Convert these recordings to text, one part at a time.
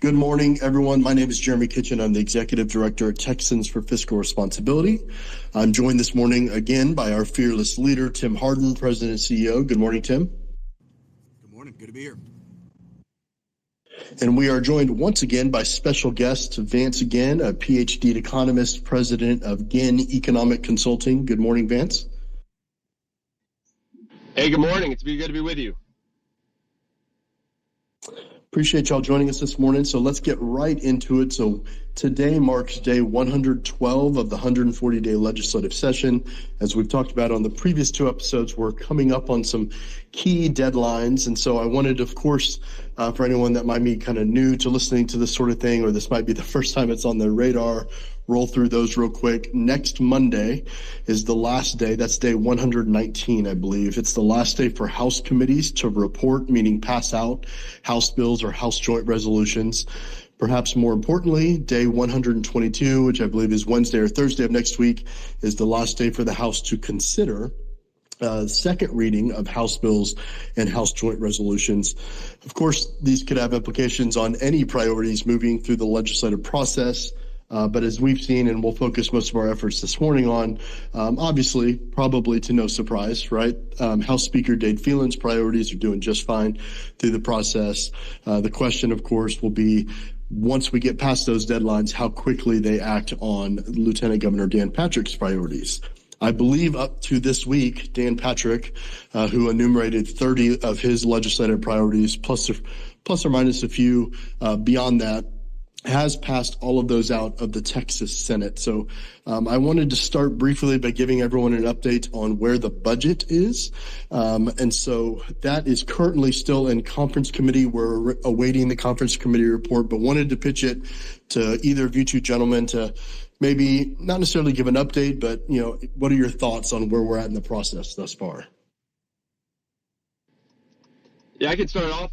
Good morning, everyone. My name is Jeremy Kitchen. I'm the Executive Director at Texans for Fiscal Responsibility. I'm joined this morning again by our fearless leader, Tim Hardin, President and CEO. Good morning, Tim. Good morning. Good to be here. And we are joined once again by special guest Vance Ginn, a Ph.D. economist, President of Ginn Economic Consulting. Good morning, Vance. Hey, good morning. It's good to be with you. Appreciate y'all joining us this morning. So let's get right into it. So today marks day 112 of the 140-day legislative session. As we've talked about on the previous two episodes, we're coming up on some key deadlines. And so I wanted, of course, for anyone that might be kind of new to listening to this sort of thing, or this might be the first time it's on their radar, roll through those real quick. Next Monday is the last day. That's day 119, I believe. It's the last day for House committees to report, meaning pass out House bills or House joint resolutions. Perhaps more importantly, day 122, which I believe is Wednesday or Thursday of next week, is the last day for the House to consider second reading of House bills and House joint resolutions. Of course, these could have implications on any priorities moving through the legislative process. But as we've seen, and we'll focus most of our efforts this morning on, obviously, probably to no surprise, right? House Speaker Dade Phelan's priorities are doing just fine through the process. The question, of course, will be, once we get past those deadlines, how quickly they act on Lieutenant Governor Dan Patrick's priorities. I believe up to this week, Dan Patrick, who enumerated 30 of his legislative priorities, plus or minus a few beyond that, has passed all of those out of the Texas Senate. So I wanted to start briefly by giving everyone an update on where the budget is. And so that is currently still in conference committee. We're awaiting the conference committee report, but wanted to pitch it to either of you two gentlemen to maybe not necessarily give an update, but, what are your thoughts on where we're at in the process thus far? Yeah, I can start off.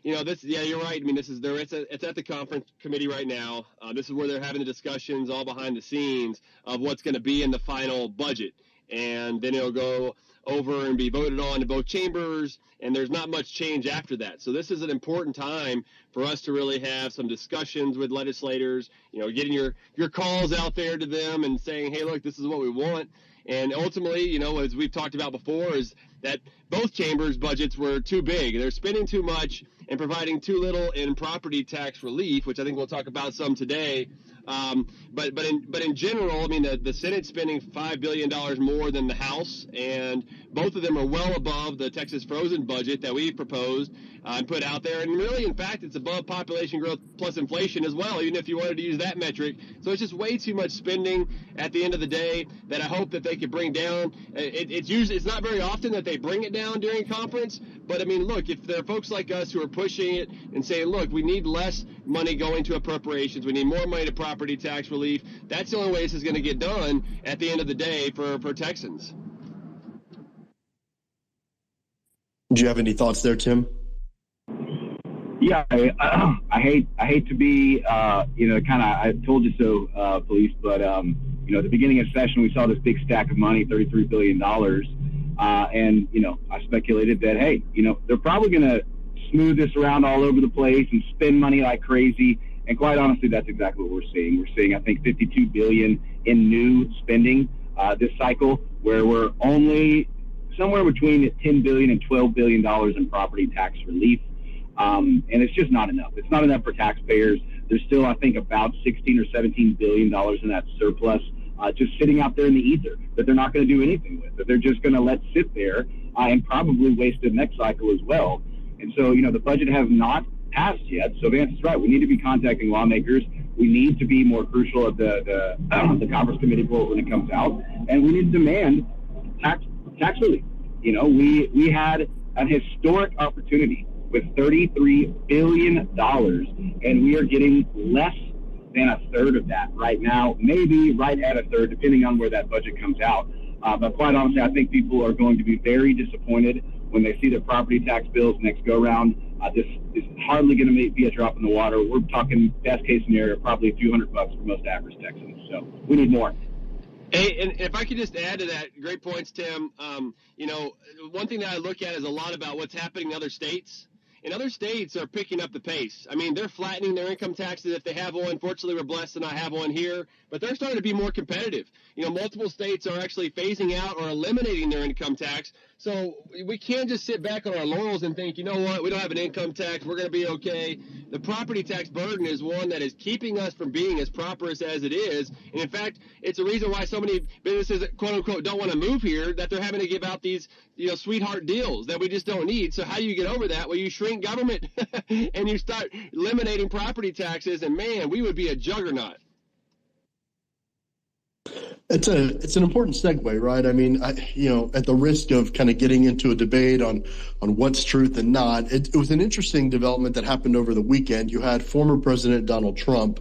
You're right. I mean, it's at the conference committee right now. This is where they're having the discussions all behind the scenes of what's going to be in the final budget. And then it'll go over and be voted on in both chambers, and there's not much change after that. So this is an important time for us to really have some discussions with legislators, getting your calls out there to them and saying, hey, look, this is what we want. And ultimately, as we've talked about before, is that both chambers' budgets were too big. They're spending too much and providing too little in property tax relief, which I think we'll talk about some today. But in general, I mean, the Senate's spending $5 billion more than the House, and both of them are well above the Texas frozen budget that we proposed and put out there. And really, in fact, it's above population growth plus inflation as well, even if you wanted to use that metric. So it's just way too much spending at the end of the day that I hope that they could bring down. It's not very often that they bring it down during conference, but I mean, look, if there are folks like us who are pushing it and saying, look, we need less money going to appropriations, we need more money to property tax relief, that's the only way this is going to get done at the end of the day for Texans. Do you have any thoughts there, Tim? Yeah, I hate to be, I told you so, police, but, at the beginning of the session, we saw this big stack of money, $33 billion. And, I speculated that, hey, they're probably going to smooth this around all over the place and spend money like crazy. And quite honestly, that's exactly what we're seeing. We're seeing, I think, $52 billion in new spending this cycle, where we're only somewhere between $10 billion and $12 billion in property tax relief. And it's just not enough. It's not enough for taxpayers. There's still, I think, about $16 or $17 billion in that surplus just sitting out there in the ether that they're not going to do anything with, that they're just going to let sit there and probably waste the next cycle as well. And so, the budget has not passed yet. So Vance is right. We need to be contacting lawmakers. We need to be more crucial of the conference committee report when it comes out, and we need to demand tax relief. We had an historic opportunity with $33 billion, and we are getting less than a third of that right now, maybe right at a third, depending on where that budget comes out. But quite honestly, I think people are going to be very disappointed when they see their property tax bills next go round. This is hardly going to be a drop in the water. We're talking best case scenario, probably a few $100 for most average Texans. So we need more. Hey, and if I could just add to that, great points, Tim. One thing that I look at is a lot about what's happening in other states. And other states are picking up the pace. I mean, they're flattening their income taxes if they have one. Fortunately, we're blessed to not have one here, but they're starting to be more competitive. Multiple states are actually phasing out or eliminating their income tax. So we can't just sit back on our laurels and think, you know what, we don't have an income tax, we're going to be okay. The property tax burden is one that is keeping us from being as prosperous as it is. And in fact, it's a reason why so many businesses, quote unquote, don't want to move here, that they're having to give out these, sweetheart deals that we just don't need. So how do you get over that? Well, you shrink government and you start eliminating property taxes, and man, we would be a juggernaut. It's an important segue, right? I mean, at the risk of kind of getting into a debate on what's truth and not, it was an interesting development that happened over the weekend. You had former President Donald Trump.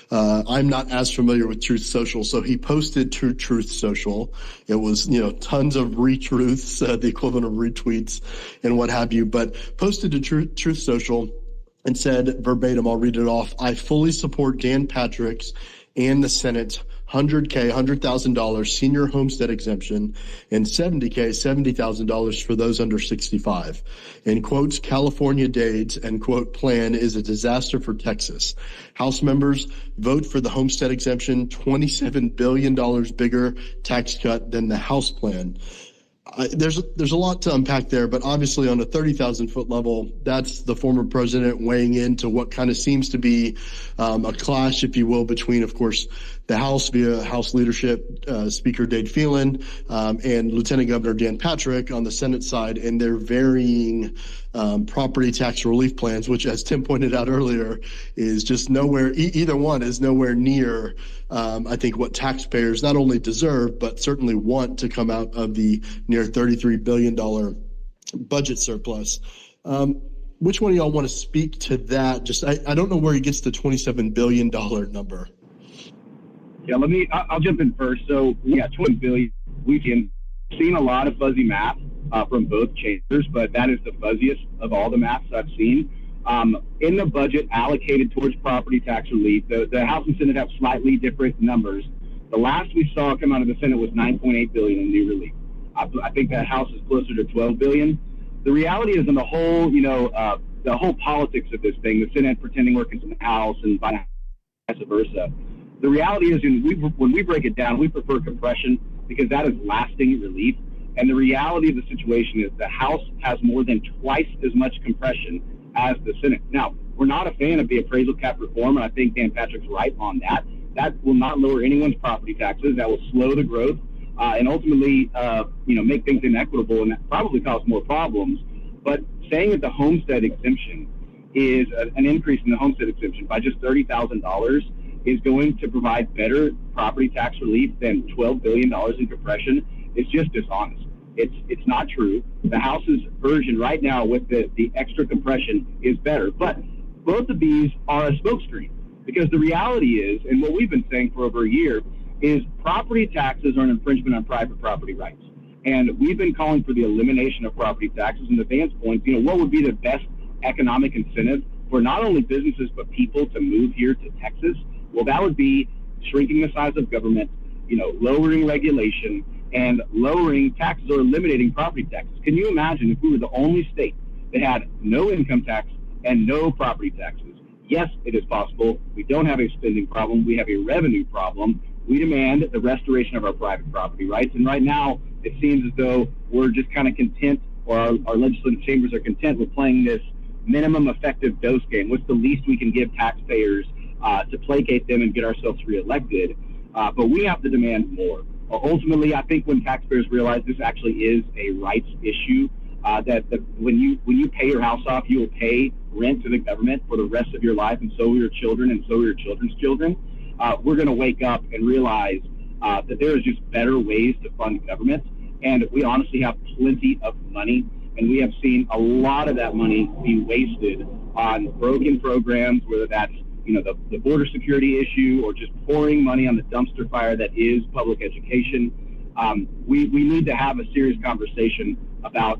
I'm not as familiar with Truth Social, so he posted to Truth Social. It was, tons of retruths, the equivalent of retweets and what have you, but posted to Truth Social and said verbatim, I'll read it off, I fully support Dan Patrick's and the Senate's $100,000 senior homestead exemption and $70,000 for those under 65. In quotes, California DADE's, end quote, plan is a disaster for Texas. House members vote for the homestead exemption, $27 billion bigger tax cut than the House plan. There's a lot to unpack there, but obviously on a 30,000-foot level, that's the former president weighing into what kind of seems to be a clash, if you will, between, of course, the House via House leadership, Speaker 𝗙𝗪𝗓 and Lieutenant Governor Dan Patrick on the Senate side, and their varying property tax relief plans, which, as Tim pointed out earlier, is just nowhere, either one is nowhere near, I think, what taxpayers not only deserve, but certainly want to come out of the near $33 billion budget surplus. Which one of y'all want to speak to that? I don't know where he gets the $27 billion number. Yeah, I'll jump in first. So, yeah, $20 billion. We've seen a lot of fuzzy math from both chambers, but that is the fuzziest of all the maths I've seen. In the budget allocated towards property tax relief, the House and Senate have slightly different numbers. The last we saw come out of the Senate was $9.8 billion in new relief. I think that House is closer to $12 billion. The reality is, in the whole, the whole politics of this thing, the Senate pretending we're in the House and vice versa. The reality is, when we break it down, we prefer compression because that is lasting relief. And the reality of the situation is the House has more than twice as much compression as the Senate. Now, we're not a fan of the appraisal cap reform, and I think Dan Patrick's right on that. That will not lower anyone's property taxes. That will slow the growth and ultimately, make things inequitable, and that probably cause more problems. But saying that the homestead exemption is an increase in the homestead exemption by just $30,000 is going to provide better property tax relief than $12 billion in compression is just dishonest. It's not true. The House's version right now with the extra compression is better. But both of these are a smokescreen, because the reality is, and what we've been saying for over a year, is property taxes are an infringement on private property rights. And we've been calling for the elimination of property taxes. And the Vance point, what would be the best economic incentive for not only businesses but people to move here to Texas? Well, that would be shrinking the size of government, lowering regulation, and lowering taxes or eliminating property taxes. Can you imagine if we were the only state that had no income tax and no property taxes? Yes, it is possible. We don't have a spending problem. We have a revenue problem. We demand the restoration of our private property rights. And right now, it seems as though we're just kind of content, or our legislative chambers are content with playing this minimum effective dose game. What's the least we can give taxpayers to placate them and get ourselves reelected? But we have to demand more. Ultimately, I think when taxpayers realize this actually is a rights issue, that when you pay your house off, you will pay rent to the government for the rest of your life, and so will your children, and so will your children's children. We're going to wake up and realize that there is just better ways to fund government, and we honestly have plenty of money, and we have seen a lot of that money be wasted on broken programs, whether that's the border security issue or just pouring money on the dumpster fire that is public education. We need to have a serious conversation about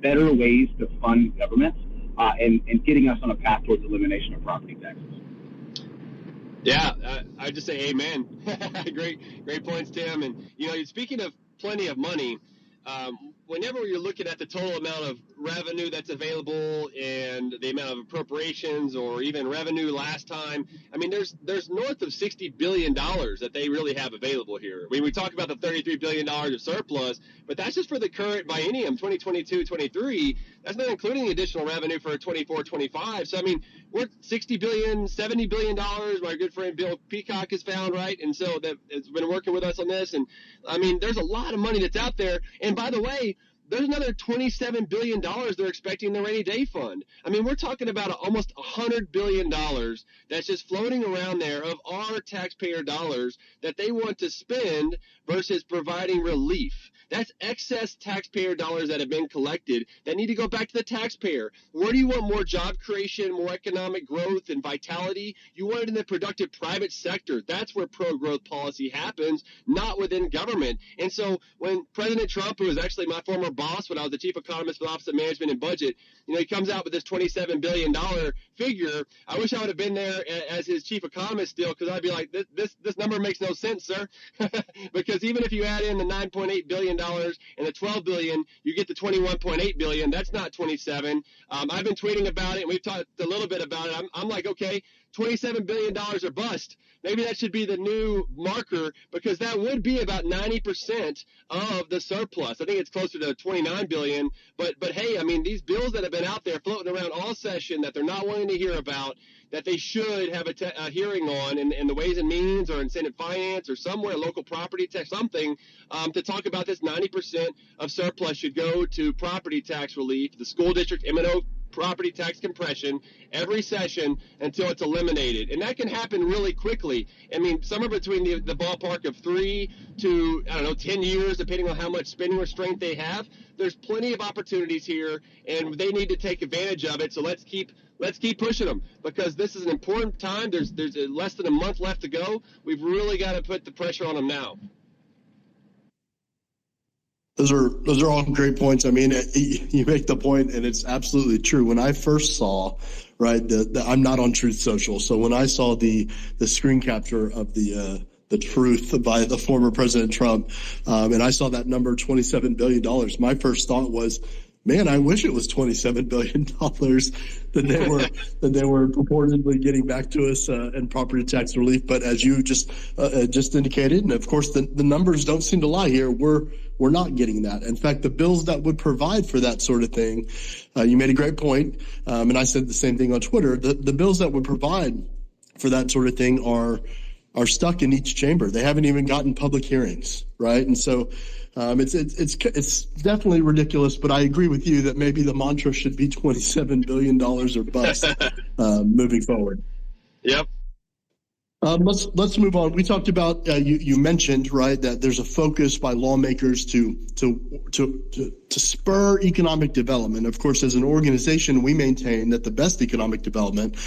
better ways to fund government and getting us on a path towards elimination of property taxes. Yeah, I just say amen. Great points, Tim. And, speaking of plenty of money, whenever you're looking at the total amount of revenue that's available and the amount of appropriations or even revenue last time, I mean, there's north of $60 billion that they really have available here. I mean, we talk about the $33 billion of surplus, but that's just for the current biennium, 2022-23. That's not including the additional revenue for 24-25. So, I mean, we're $60 billion, $70 billion. My good friend Bill Peacock has found, right? And so that has been working with us on this. And, I mean, there's a lot of money that's out there. And, by the way, there's another $27 billion they're expecting in the rainy day fund. I mean, we're talking about almost $100 billion that's just floating around there of our taxpayer dollars that they want to spend versus providing relief. That's excess taxpayer dollars that have been collected that need to go back to the taxpayer. Where do you want more job creation, more economic growth and vitality? You want it in the productive private sector. That's where pro-growth policy happens, not within government. And so when President Trump, who was actually my former boss when I was the chief economist for the Office of Management and Budget, he comes out with this $27 billion figure. I wish I would have been there as his chief economist still, because I'd be like, this number makes no sense, sir. Because even if you add in the $9.8 billion and the $12 billion, you get the $21.8 billion. That's not 27. I've been tweeting about it, and we've talked a little bit about it. I'm like, okay, $27 billion or bust. Maybe that should be the new marker, because that would be about 90% of the surplus. I think it's closer to $29 billion. But hey, I mean, these bills that have been out there floating around all session that they're not wanting to hear about, that they should have a hearing on in the Ways and Means or in Senate Finance or somewhere, local property tax, something, to talk about this 90% of surplus should go to property tax relief, the school district M&O property tax compression every session until it's eliminated. And that can happen really quickly. I mean, somewhere between the ballpark of 3 to, 10 years, depending on how much spending restraint they have. There's plenty of opportunities here, and they need to take advantage of it. So let's keep pushing them, because this is an important time. There's less than a month left to go. We've really got to put the pressure on them now. Those are all great points. I mean, you make the point, and it's absolutely true. When I first saw, right, I'm not on Truth Social, so when I saw the screen capture of the truth by the former President Trump, and I saw that number, $27 billion, my first thought was, man, I wish it was $27 billion that they were purportedly getting back to us in property tax relief. But as you just indicated, and of course the numbers don't seem to lie here, we're not getting that. In fact, the bills that would provide for that sort of thing, you made a great point, and I said the same thing on Twitter. The bills that would provide for that sort of thing are stuck in each chamber. They haven't even gotten public hearings, right? And so it's definitely ridiculous, but I agree with you that maybe the mantra should be $27 billion or bust moving forward. Yep. Let's move on. We talked about you mentioned, right, that there's a focus by lawmakers to spur economic development. Of course, as an organization, we maintain that the best economic development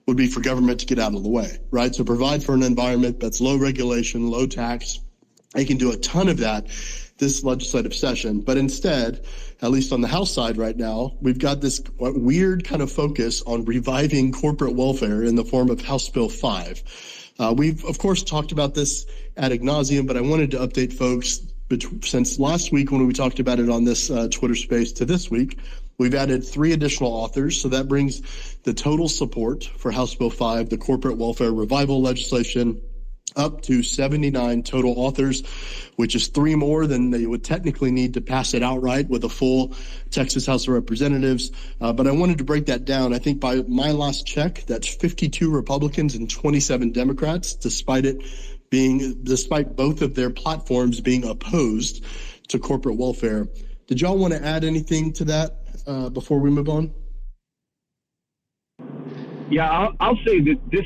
would be for government to get out of the way, right? So provide for an environment that's low regulation, low tax. They can do a ton of that this legislative session. But instead, at least on the House side right now, we've got this weird kind of focus on reviving corporate welfare in the form of House Bill 5. We've, of course, talked about this ad nauseum, but I wanted to update folks since last week when we talked about it on this Twitter space to this week. We've added 3 additional authors, so that brings the total support for House Bill 5, the corporate welfare revival legislation, up to 79 total authors, which is 3 more than they would technically need to pass it outright with a full Texas House of Representatives. But I wanted to break that down. I think by my last check, that's 52 Republicans and 27 Democrats, despite both of their platforms being opposed to corporate welfare. Did y'all want to add anything to that before we move on? Yeah, I'll say that this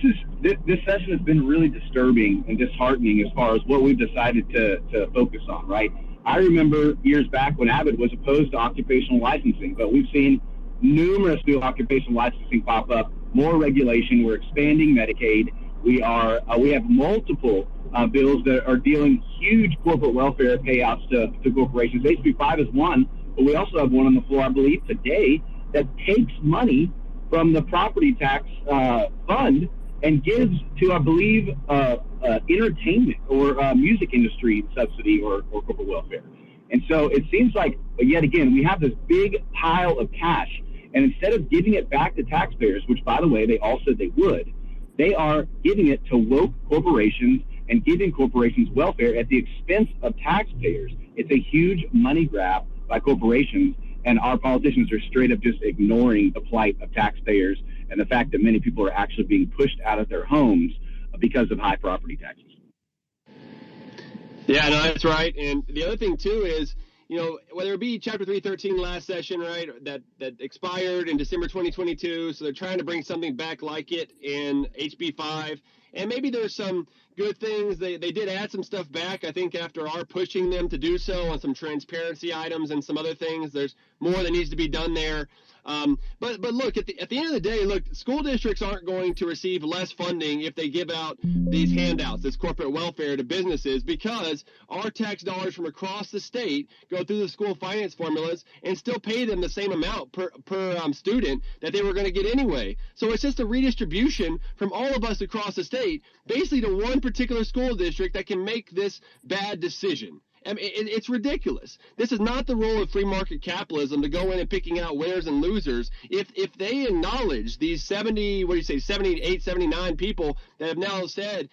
session has been really disturbing and disheartening as far as what we've decided to focus on, right? I remember years back when Abbott was opposed to occupational licensing, but we've seen numerous new occupational licensing pop up, more regulation. We're expanding Medicaid. We have multiple bills that are dealing huge corporate welfare payouts to corporations. HB 5 is one, but we also have one on the floor, I believe, today that takes money from the property tax fund and gives to, I believe, entertainment or music industry subsidy or corporate welfare. And so it seems like, yet again, we have this big pile of cash. And instead of giving it back to taxpayers, which, by the way, they all said they would, they are giving it to woke corporations and giving corporations welfare at the expense of taxpayers. It's a huge money grab by corporations, and our politicians are straight up just ignoring the plight of taxpayers and the fact that many people are actually being pushed out of their homes because of high property taxes. Yeah, no, that's right. And the other thing, too, is, whether it be Chapter 313 last session, right, that expired in December 2022, so they're trying to bring something back like it in HB 5. And maybe there's some good things. They did add some stuff back, I think, after our pushing them to do so on some transparency items and some other things. There's more that needs to be done there. But look, at the end of the day, look, school districts aren't going to receive less funding if they give out these handouts, this corporate welfare to businesses, because our tax dollars from across the state go through the school finance formulas and still pay them the same amount per student that they were going to get anyway. So it's just a redistribution from all of us across the state, basically to one particular school district that can make this bad decision. I mean, it's ridiculous. This is not the role of free market capitalism to go in and picking out winners and losers. If they acknowledge these 78, 79 people that have now said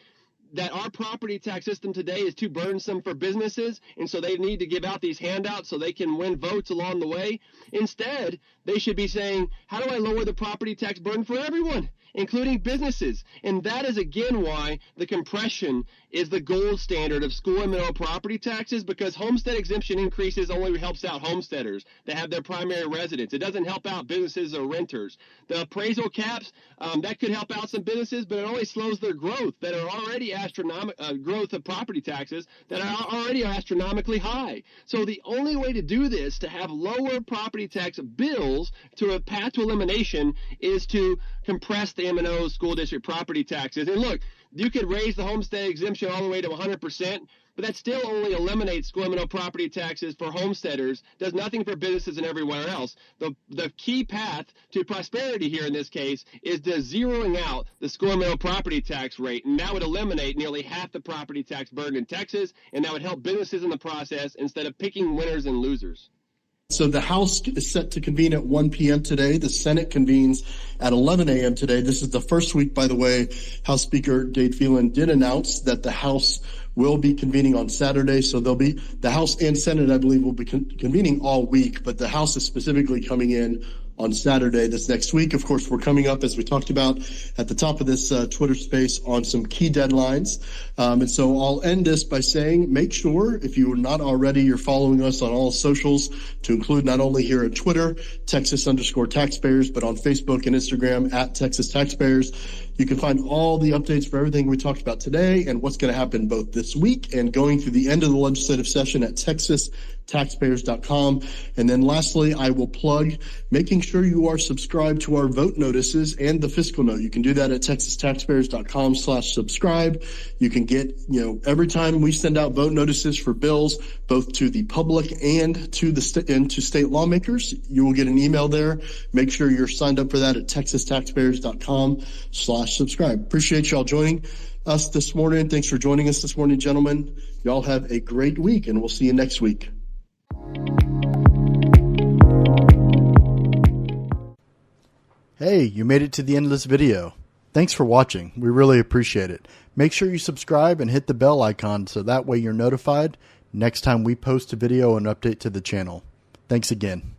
that our property tax system today is too burdensome for businesses, and so they need to give out these handouts so they can win votes along the way. Instead, they should be saying, how do I lower the property tax burden for everyone, including businesses? And that is, again, why the compression is the gold standard of school and middle property taxes, because homestead exemption increases only helps out homesteaders that have their primary residence. It doesn't help out businesses or renters. The appraisal caps, that could help out some businesses, but it only slows their growth that are already growth of property taxes that are already astronomically high. So the only way to do this, to have lower property tax bills to a path to elimination, is to compress the M&O school district property taxes. And look, you could raise the homestead exemption all the way to 100%, but that still only eliminates school M&O property taxes for homesteaders, does nothing for businesses and everywhere else. The key path to prosperity here in this case is to zeroing out the school M&O property tax rate, and that would eliminate nearly half the property tax burden in Texas, and that would help businesses in the process instead of picking winners and losers. So the House is set to convene at 1 p.m. today. The Senate convenes at 11 a.m. today. This is the first week, by the way. House Speaker 𝗓𝗓𝗓 did announce that the House will be convening on Saturday. So there'll be the House and Senate, I believe, will be convening all week, but the House is specifically coming in on Saturday this next week. Of course, we're coming up, as we talked about at the top of this Twitter space, on some key deadlines. And so I'll end this by saying, make sure, if you are not already, you're following us on all socials, to include not only here at Twitter, Texas_taxpayers, but on Facebook and Instagram at Texas Taxpayers. You can find all the updates for everything we talked about today and what's going to happen both this week and going through the end of the legislative session at TexasTaxpayers.com. And then lastly, I will plug making sure you are subscribed to our vote notices and the fiscal note. You can do that at TexasTaxpayers.com/subscribe. You can get, every time we send out vote notices for bills, both to the public and to to state lawmakers, you will get an email there. Make sure you're signed up for that at TexasTaxpayers.com/subscribe. Appreciate y'all joining us this morning. Thanks for joining us this morning, gentlemen. Y'all have a great week, and we'll see you next week. Hey, you made it to the end of this video. Thanks for watching. We really appreciate it. Make sure you subscribe and hit the bell icon so that way you're notified next time we post a video and update to the channel. Thanks again.